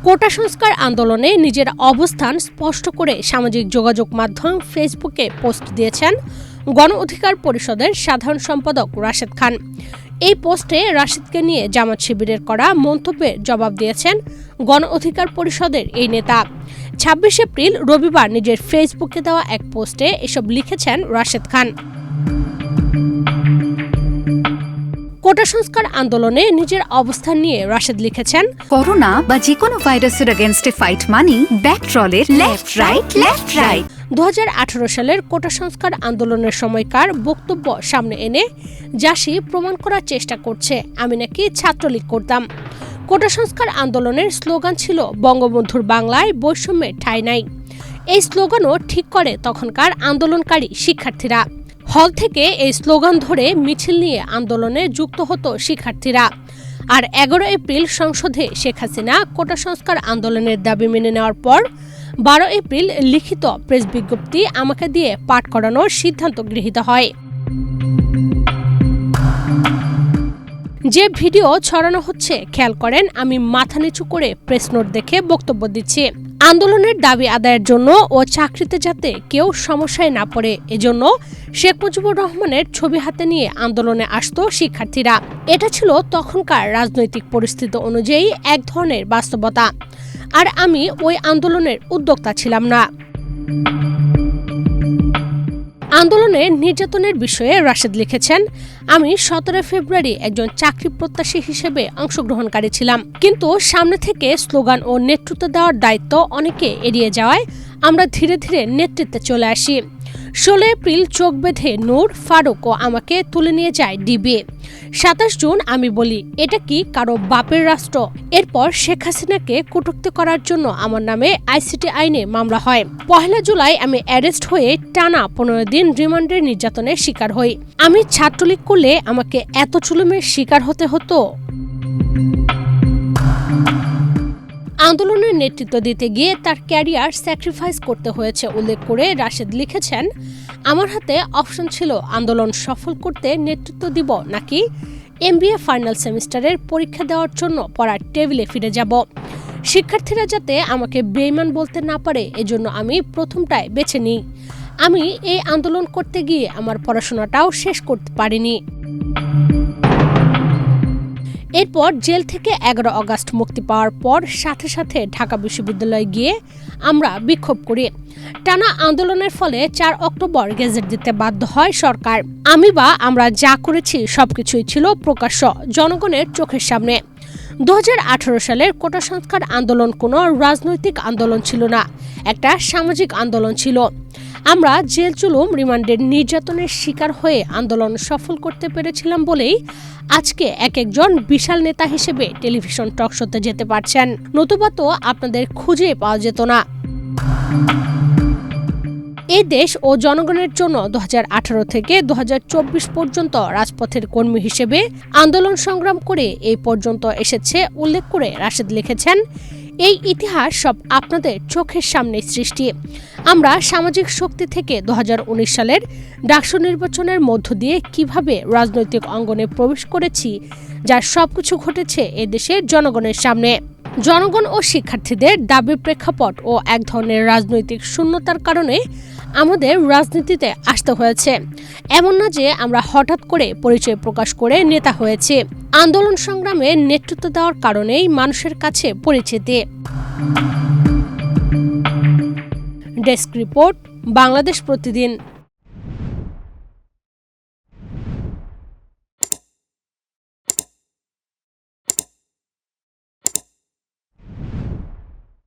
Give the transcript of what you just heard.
কোটা সংস্কার আন্দোলনে নিজের অবস্থান স্পষ্ট করে সামাজিক যোগাযোগ মাধ্যম ফেসবুকে পোস্ট দিয়েছেন গণ অধিকার পরিষদের সাধারণ সম্পাদক রাশেদ খান। এই পোস্টে রাশেদকে নিয়ে জামাত শিবিরের করা মন্তব্যের জবাব দিয়েছেন গণ অধিকার পরিষদের এই নেতা। ২৬ এপ্রিল রবিবার নিজের ফেসবুকে দেওয়া এক পোস্টে এসব লিখেছেন রাশেদ খান। কোটা সংস্কার আন্দোলনে নিজের অবস্থান নিয়ে রাশেদ লিখেছেন, করোনা বা যে কোনো ভাইরাসের এগেইনস্টে ফাইট মানি ব্যাকট্রলের লেফট রাইট। ২০১৮ সালের কোটা সংস্কার আন্দোলনের সময়কার বক্তব্য সামনে এনে জাসি প্রমাণ করার চেষ্টা করছে আমি নাকি ছাত্রলীগ করতাম। কোটা সংস্কার আন্দোলনের স্লোগান ছিল বঙ্গবন্ধুর বাংলায় বৈষম্যের ঠাঁই নাই। এই স্লোগানও ঠিক করে তখনকার আন্দোলনকারী শিক্ষার্থীরা। হল থেকে এই স্লোগান ধরে মিছিল নিয়ে আন্দোলনে যুক্ত হতো শিক্ষার্থীরা। আর ১১ এপ্রিল সংসদে শেখ হাসিনা কোটা সংস্কার আন্দোলনের দাবি মেনে নেওয়ার পর ১২ এপ্রিল লিখিত প্রেস বিজ্ঞপ্তি আমাকে দিয়ে পাঠ করানোর সিদ্ধান্ত গৃহীত হয়। যে ভিডিও ছড়ানো হচ্ছে খেয়াল করেন, আমি মাথা নিচু করে প্রেস নোট দেখে বক্তব্য দিচ্ছি। আন্দোলনের দাবি আদায়ের জন্য ও চাকরিতে যাতে কেউ সমস্যায় না পড়ে এজন্য শেখ মুজিবুর রহমানের ছবি হাতে নিয়ে আন্দোলনে আসতো শিক্ষার্থীরা। এটা ছিল তখনকার রাজনৈতিক পরিস্থিতি অনুযায়ী এক ধরনের বাস্তবতা। আর আমি ওই আন্দোলনের উদ্যোক্তা ছিলাম না। আন্দোলনে নির্যাতনের বিষয়ে রাশেদ লিখেছেন, আমি ১৭ ফেব্রুয়ারি একজন চাকরি প্রত্যাশী হিসেবে অংশগ্রহণকারী ছিলাম, কিন্তু সামনে থেকে স্লোগান ও নেতৃত্ব দেওয়ার দায়িত্ব অনেকে এড়িয়ে যাওয়ায় আমরা ধীরে ধীরে নেতৃত্বে চলে আসি। ১৬ এপ্রিল চোখ বেঁধে নূর, ফারুক ও আমাকে তুলে নিয়ে যায় ডিবি। ২৭ জুন আমি বলি, এটা কি কারো বাপের রাষ্ট্র? এরপর শেখ হাসিনাকে কটূক্তি করার জন্য আমার নামে আইসিটি আইনে মামলা হয়। ১ জুলাই আমি অ্যারেস্ট হয়ে টানা ১৫ দিন রিমান্ডের নির্যাতনের শিকার হই। আমি ছাত্রলীগ করলে আমাকে এত জুলুমের শিকার হতে হতো? আন্দোলনের নেতৃত্ব দিতে গিয়ে তার ক্যারিয়ার স্যাক্রিফাইস করতে হয়েছে উল্লেখ করে রাশেদ লিখেছেন, আমার হাতে অপশন ছিল আন্দোলন সফল করতে নেতৃত্ব দিব নাকি এমবিএ ফাইনাল সেমিস্টারের পরীক্ষা দেওয়ার জন্য পড়ার টেবিলে ফিরে যাব। শিক্ষার্থীরা যাতে আমাকে বেঈমান বলতে না পারে এজন্য আমি প্রথমটাই বেছে নিই। আমি এই আন্দোলন করতে গিয়ে আমার পড়াশোনাটাও শেষ করতে পারিনি। এরপর জেল থেকে ১১ আগস্ট মুক্তি পাওয়ার পর সাথে সাথে ঢাকা বিশ্ববিদ্যালয়ে গিয়ে আমরা বিক্ষোভ করি। টানা আন্দোলনের ফলে ৪ অক্টোবর গেজেট দিতে বাধ্য হয় সরকার। আমরা যা করেছি সবকিছুই ছিল প্রকাশ্য, জনগণের চোখের সামনে। ২০১৮ সালের কোটা সংস্কার আন্দোলন কোনো রাজনৈতিক আন্দোলন ছিল না, একটা সামাজিক আন্দোলন ছিল। আমরা জেল জুলুম, রিমান্ডের নির্যাতনের শিকার হয়ে আন্দোলন সফল করতে পেরেছিলাম বলেই আজকে এক একজন বিশাল নেতা হিসেবে টেলিভিশন টকশোতে যেতে পারছেন, নতুবা তো আপনাদের খুঁজে পাওয়া যেত না। এই দেশ ও জনগণের জন্য ২০১৮ থেকে ২০২৪ পর্যন্ত রাজপথের কর্মী হিসেবে আন্দোলন সংগ্রাম করে এই পর্যন্ত এসেছে উল্লেখ করে রাশেদ লিখেছেন, এই ইতিহাস সব আপনাদের চোখের সামনে সৃষ্টি। আমরা সামাজিক শক্তি থেকে ২০১৯ সালের ডাকসু নির্বাচনের মধ্য দিয়ে কিভাবে রাজনৈতিক অঙ্গনে প্রবেশ করেছি, যার সবকিছু ঘটেছে এদেশের জনগণের সামনে। জনগণ ও শিক্ষার্থীদের দাবির প্রেক্ষাপট ও এক ধরনের রাজনৈতিক শূন্যতার কারণে আমাদের রাজনীতিতে আসতে হয়েছে। এমন না যে আমরা হঠাৎ করে পরিচয় প্রকাশ করে নেতা হয়েছি। আন্দোলন সংগ্রামে নেতৃত্ব দেওয়ার কারণেই মানুষের কাছে পরিচিতি। ডেস্ক রিপোর্ট, বাংলাদেশ প্রতিদিন।